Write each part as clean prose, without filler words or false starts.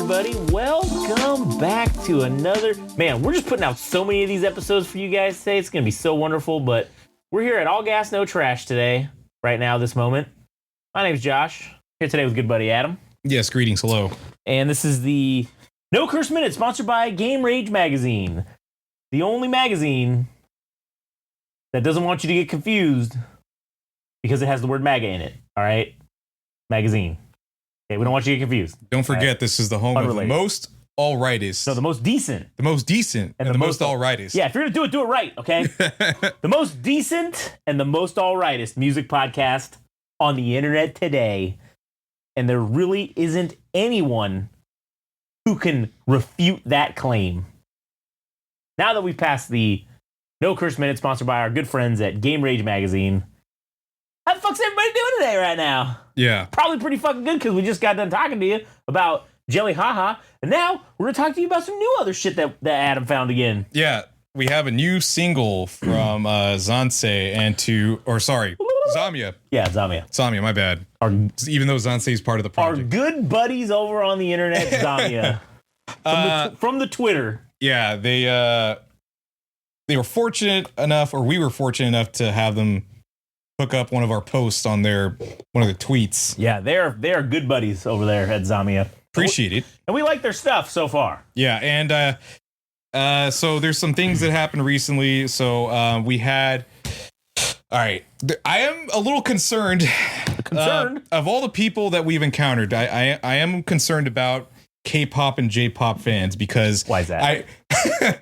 everybody. Welcome back to another... Man, we're just putting out so many of these episodes for you guys today. It's going to be so wonderful, but we're here at All Gas, No Trash today, right now, this moment. My name's Josh. Here today with good buddy Adam. Yes, greetings, hello. And this is the No Curse Minute, sponsored by Game Rage Magazine. The only magazine that doesn't want you to get confused because it has the word MAGA in it, all right? Magazine. Okay, we don't want you to get confused. Don't forget, right? This is the home of the most all-rightist. No, the most decent. The most decent and the most all-rightist. Yeah, if you're going to do it right, okay? The most decent and the most all-rightist music podcast on the internet today. And there really isn't anyone who can refute that claim. Now that we've passed the No Curse Minute, sponsored by our good friends at Game Rage Magazine, how the fuck's everybody doing today right now? Yeah. Probably pretty fucking good because we just got done talking to you about Jelly Haha. And now we're going to talk to you about some new other shit that Adam found again. Yeah. We have a new single from XAMIYA Yeah, XAMIYA. XAMIYA, my bad. Even though XAMIYA is part of the project. Our good buddies over on the internet, XAMIYA. From the Twitter. Yeah, they were fortunate enough, or we were fortunate enough to have them hook up one of our posts on one of the tweets. Yeah, they are good buddies over there at XAMIYA. Appreciate it. And we like their stuff so far. Yeah, and so there's some things that happened recently. So we had... All right, I am a little concerned. Of all the people that we've encountered, I am concerned about K-pop and J-pop fans because... Why is that?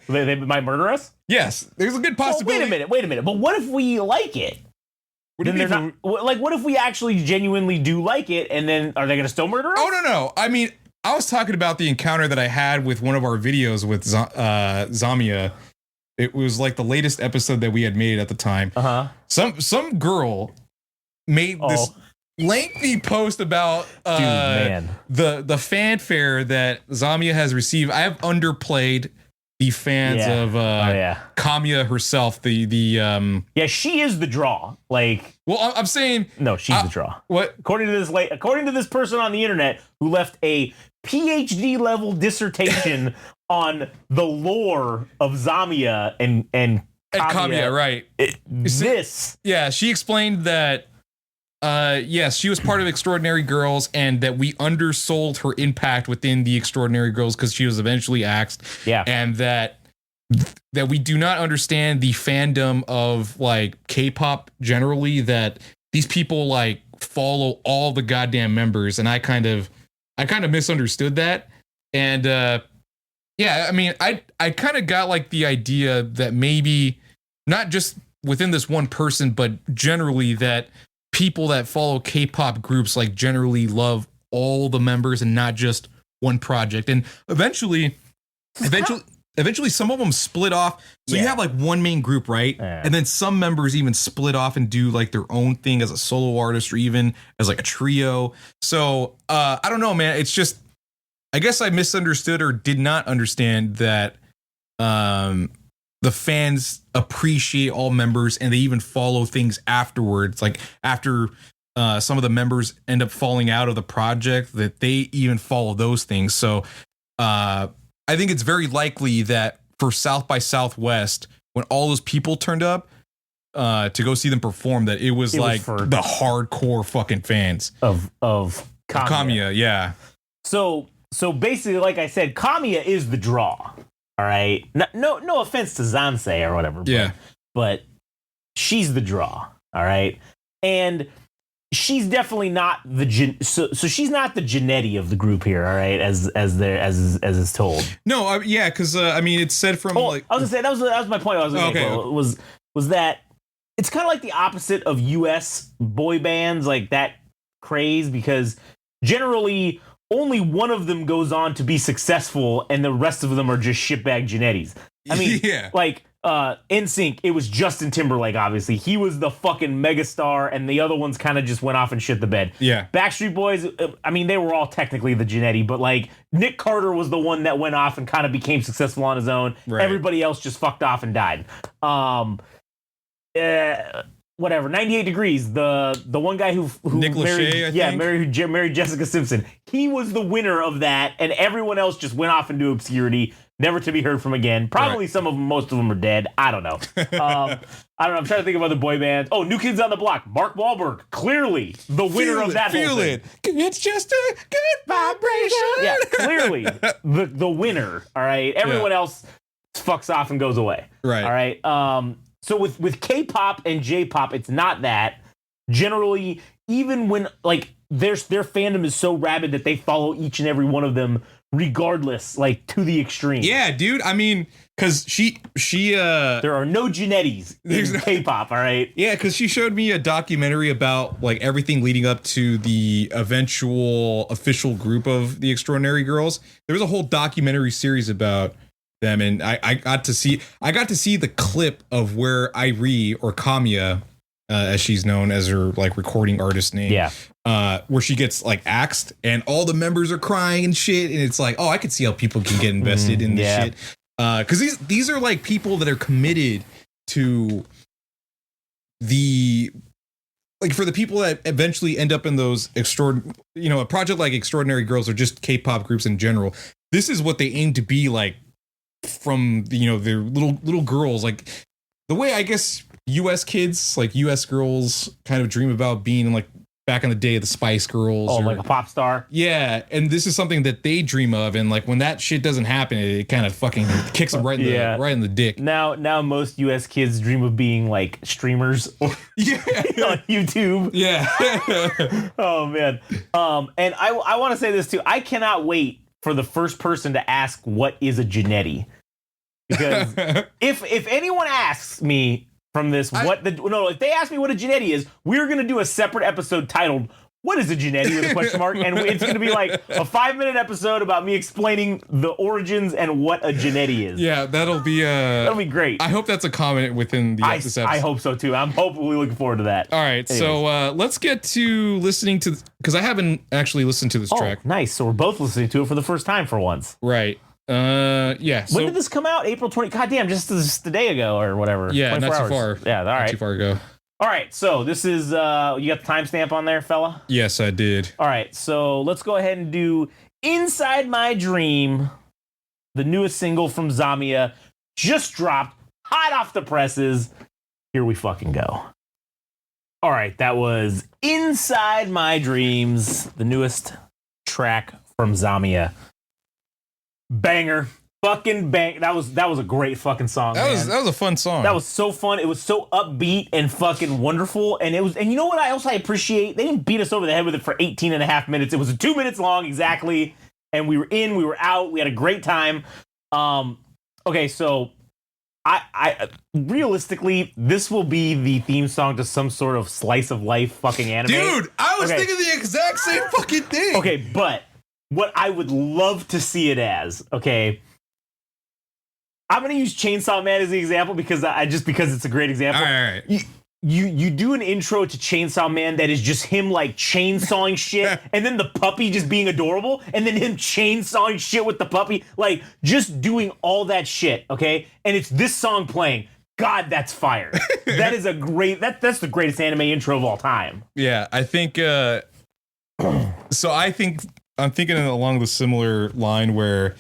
They might murder us? Yes, there's a good possibility. Well, wait a minute. But what if we like it? What if we actually genuinely do like it, and then are they going to still murder us? Oh, no. I mean, I was talking about the encounter that I had with one of our videos with XAMIYA. It was like the latest episode that we had made at the time. Uh-huh. Some girl made this lengthy post about the fanfare that XAMIYA has received. I have underplayed the fans of XAMIYA herself. Yeah, she is the draw. Well, I'm saying no, she's the draw. What? According to this person on the internet who left a PhD level dissertation on the lore of XAMIYA and XAMIYA, right? She explained that yes, she was part of Extraordinary Girls, and that we undersold her impact within the Extraordinary Girls because she was eventually axed. Yeah, and that we do not understand the fandom of like K-pop generally. That these people like follow all the goddamn members, and I kind of misunderstood that. And yeah, I mean, I kind of got like the idea that maybe not just within this one person, but generally that people that follow K-pop groups like generally love all the members and not just one project. And eventually some of them split off. So you have like one main group, right? And then some members even split off and do like their own thing as a solo artist or even as like a trio. So I don't know, man. It's just, I guess I misunderstood or did not understand that the fans appreciate all members and they even follow things afterwards. Like after some of the members end up falling out of the project, that they even follow those things. So I think it's very likely that for South by Southwest, when all those people turned up to go see them perform, that it was like the hardcore fucking fans of XAMIYA. Yeah. So basically, like I said, XAMIYA is the draw. All right. No offense to Zansei or whatever. But she's the draw. All right. And she's definitely not so she's not the Janetti of the group here. All right. As is told. No. Because I mean, it's said from like. I was gonna say that was my point. I was gonna make was that it's kind of like the opposite of U.S. boy bands, like that craze, because generally only one of them goes on to be successful, and the rest of them are just shitbag Janettis. I mean, like NSYNC, it was Justin Timberlake, obviously. He was the fucking megastar, and the other ones kind of just went off and shit the bed. Yeah. Backstreet Boys, I mean, they were all technically the Janetti, but like Nick Carter was the one that went off and kind of became successful on his own. Right. Everybody else just fucked off and died. whatever, 98 Degrees, the one guy who Nick married, Lachey, I think? married Jessica Simpson. He was the winner of that, and everyone else just went off into obscurity, never to be heard from again. Probably some of them, most of them are dead. I don't know. I don't know. I'm trying to think of other boy bands. Oh, New Kids on the Block. Mark Wahlberg, clearly the winner of that whole thing. It's just a good vibration. Yeah, clearly the winner. All right. Everyone else fucks off and goes away. Right. All right. So with K-pop and J-pop, it's not that. Generally, even when like their fandom is so rabid that they follow each and every one of them regardless, like to the extreme. Yeah, dude. I mean, because she there are no Genettis in K-pop, all right? Yeah, because she showed me a documentary about like everything leading up to the eventual official group of the Extraordinary Girls. There was a whole documentary series about them, and I got to see the clip of where Irie, or XAMIYA, as she's known as her like recording artist name. Yeah. Where she gets like axed and all the members are crying and shit, and it's like, oh, I could see how people can get invested in this shit. Because these are like people that are committed to the, like, for the people that eventually end up in those a project like Extraordinary Girls or just K-pop groups in general. This is what they aim to be like from their little girls, like the way I guess US kids, like US girls, kind of dream about being like back in the day, the Spice Girls. Oh, like a pop star? Yeah, and this is something that they dream of, and like when that shit doesn't happen, it kind of fucking kicks them right in the dick. Now most US kids dream of being like streamers on YouTube. Yeah. Oh man. And I want to say this too. I cannot wait for the first person to ask what is a Genetti. Because if anyone asks me from this, if they ask me what a Genetti is, we're going to do a separate episode titled, "What is a Genetti?" with a question mark. And it's going to be like a 5-minute episode about me explaining the origins and what a Genetti is. Yeah, that'll be great. I hope that's a comment within this episode. I hope so too. I'm hopefully looking forward to that. All right, anyways. So let's get to listening to, because I haven't actually listened to this track. Nice. So we're both listening to it for the first time for once. Right. Yeah. When did this come out? April 20. God damn, just a day ago or whatever. Yeah, not hours. too far. Yeah, all right. Not too far ago. All right, so this is you got the timestamp on there, fella? Yes, I did. All right, so let's go ahead and do Inside My Dream, the newest single from XAMIYA, just dropped, hot off the presses. Here we fucking go. All right, that was Inside My Dreams, the newest track from XAMIYA. Banger. Fucking bang. That was a great fucking song. That was a fun song. That was so fun. It was so upbeat and fucking wonderful. And you know what I appreciate? They didn't beat us over the head with it for 18 and a half minutes. It was 2 minutes long exactly. And we were in, we were out, we had a great time. Okay, so I realistically, this will be the theme song to some sort of slice of life fucking anime. Dude, I was thinking the exact same fucking thing. Okay, but what I would love to see it as, okay, I'm gonna use Chainsaw Man as the example because it's a great example. All right. You do an intro to Chainsaw Man that is just him like chainsawing shit, and then the puppy just being adorable, and then him chainsawing shit with the puppy, like just doing all that shit. Okay, and it's this song playing. God, that's fire. That is a great. That's the greatest anime intro of all time. Yeah, I think. So I'm thinking along the similar line where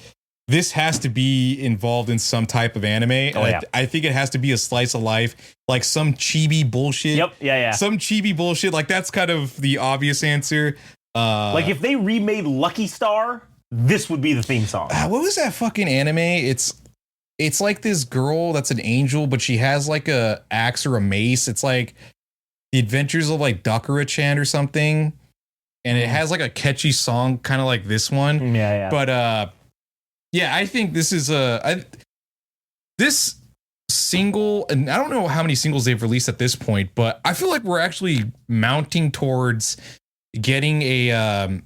this has to be involved in some type of anime. Oh, yeah. I think it has to be a slice of life, like some chibi bullshit. Yep. Yeah. Some chibi bullshit. Like that's kind of the obvious answer. Like if they remade Lucky Star, this would be the theme song. What was that fucking anime? It's like this girl that's an angel, but she has like a axe or a mace. It's like The Adventures of like Dakura-chan or something. And it has like a catchy song, kind of like this one. Yeah. But yeah, I think this is this single, and I don't know how many singles they've released at this point, but I feel like we're actually mounting towards getting a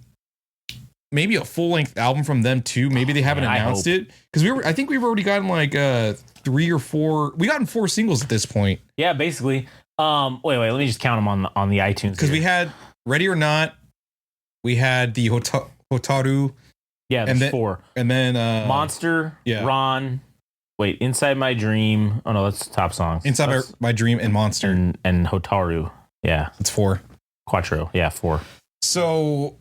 maybe a full length album from them too. Maybe they haven't announced it because I think we've already gotten like 3 or 4. We gotten 4 singles at this point. Yeah, basically. Wait, let me just count them on the iTunes because we had Ready or Not, we had the Hotaru. Yeah, there's 4. And then Monster, Ron, Wait, Inside My Dream. Oh no, that's top songs. Inside My Dream and Monster and Hotaru. Yeah, it's 4. Quattro. Yeah, 4. So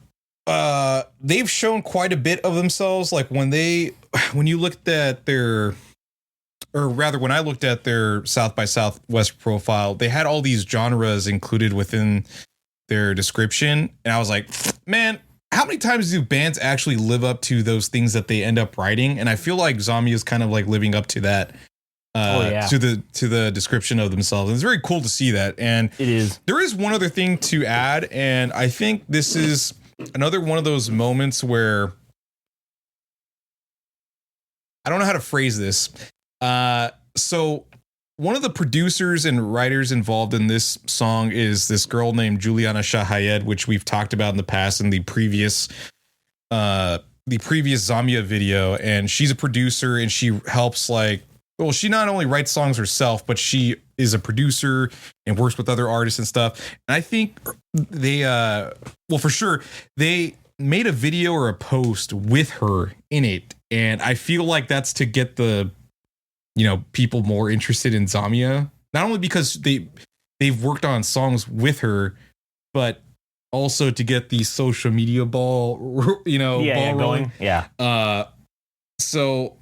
they've shown quite a bit of themselves. Like when you looked at their, or rather when I looked at their South by Southwest profile, they had all these genres included within their description. And I was like, man, how many times do bands actually live up to those things that they end up writing? And I feel like XAMIYA is kind of like living up to that, to the description of themselves. And it's very cool to see that. And it is. There is one other thing to add, and I think this is another one of those moments where I don't know how to phrase this. So one of the producers and writers involved in this song is this girl named Juliana Shahayed, which we've talked about in the past in the previous XAMIYA video. And she's a producer, and she helps she not only writes songs herself, but she is a producer and works with other artists and stuff. And I think they, for sure, they made a video or a post with her in it. And I feel like that's to get the, people more interested in XAMIYA, not only because they've worked on songs with her, but also to get the social media ball, ball rolling. Yeah. So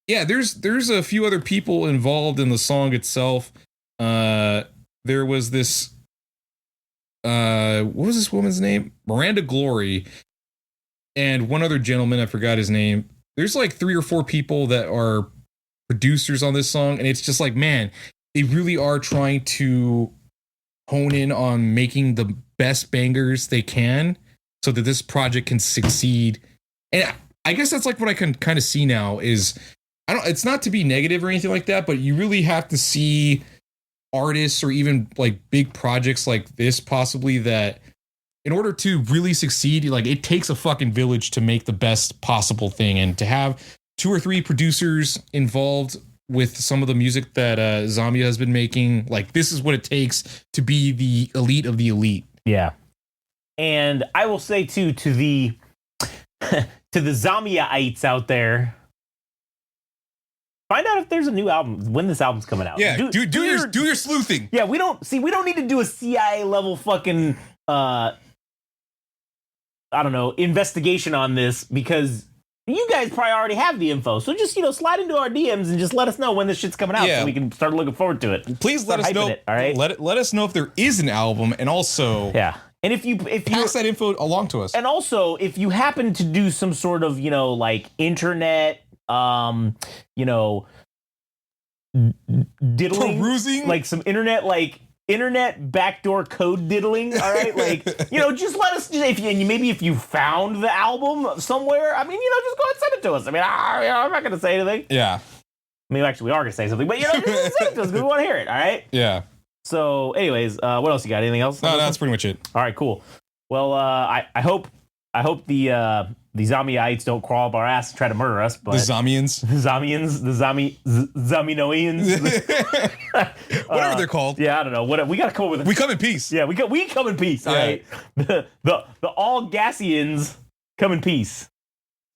yeah, there's a few other people involved in the song itself. There was this, what was this woman's name? Miranda Glory, and one other gentleman, I forgot his name. There's like 3 or 4 people that are producers on this song, and it's just like, man, they really are trying to hone in on making the best bangers they can so that this project can succeed. And I guess that's like what I can kind of see now is, it's not to be negative or anything like that, but you really have to see artists or even like big projects like this possibly that in order to really succeed, like it takes a fucking village to make the best possible thing. And to have 2 or 3 producers involved with some of the music that XAMIYA has been making, like this is what it takes to be the elite of the elite. Yeah. And I will say too, to the XAMIYA-ites out there, find out if there's a new album, when this album's coming out. Yeah, do your sleuthing. Yeah, we don't need to do a CIA level fucking investigation on this, because you guys probably already have the info. So just, slide into our DMs and just let us know when this shit's coming out so we can start looking forward to it. Please let us know. It, all right? Let us know if there is an album, and also and if you pass that info along to us. And also if you happen to do some sort of, internet diddling, perusing, like some internet backdoor code diddling, all right? Just let us, if you found the album somewhere, just go ahead and send it to us. I'm not going to say anything. Yeah. Actually, we are going to say something, but, just send it to us because we want to hear it, all right? Yeah. So, anyways, what else you got? Anything else? No, that's pretty much it. All right, cool. Well, I hope the XAMIYites don't crawl up our ass and try to murder us. But the XAMIYans, whatever they're called. Yeah, I don't know. We got to come up with. We come in peace. Yeah, we come in peace. All right. The all Gassians come in peace.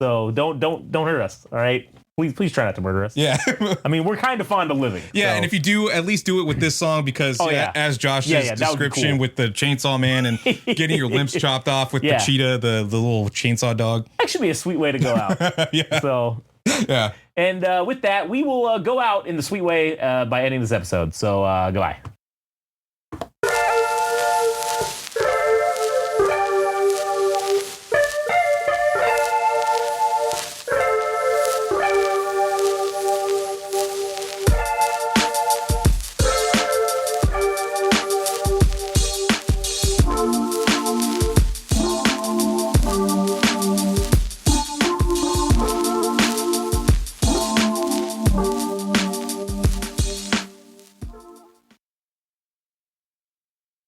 So don't hurt us. All right. Please try not to murder us. Yeah. We're kind of fond of living. Yeah, so. And if you do, at least do it with this song because, as Josh's description with the Chainsaw Man and getting your limbs chopped off with the cheetah, the little chainsaw dog. That should be a sweet way to go out. Yeah. So. Yeah. And with that, we will go out in the sweet way by ending this episode. So goodbye.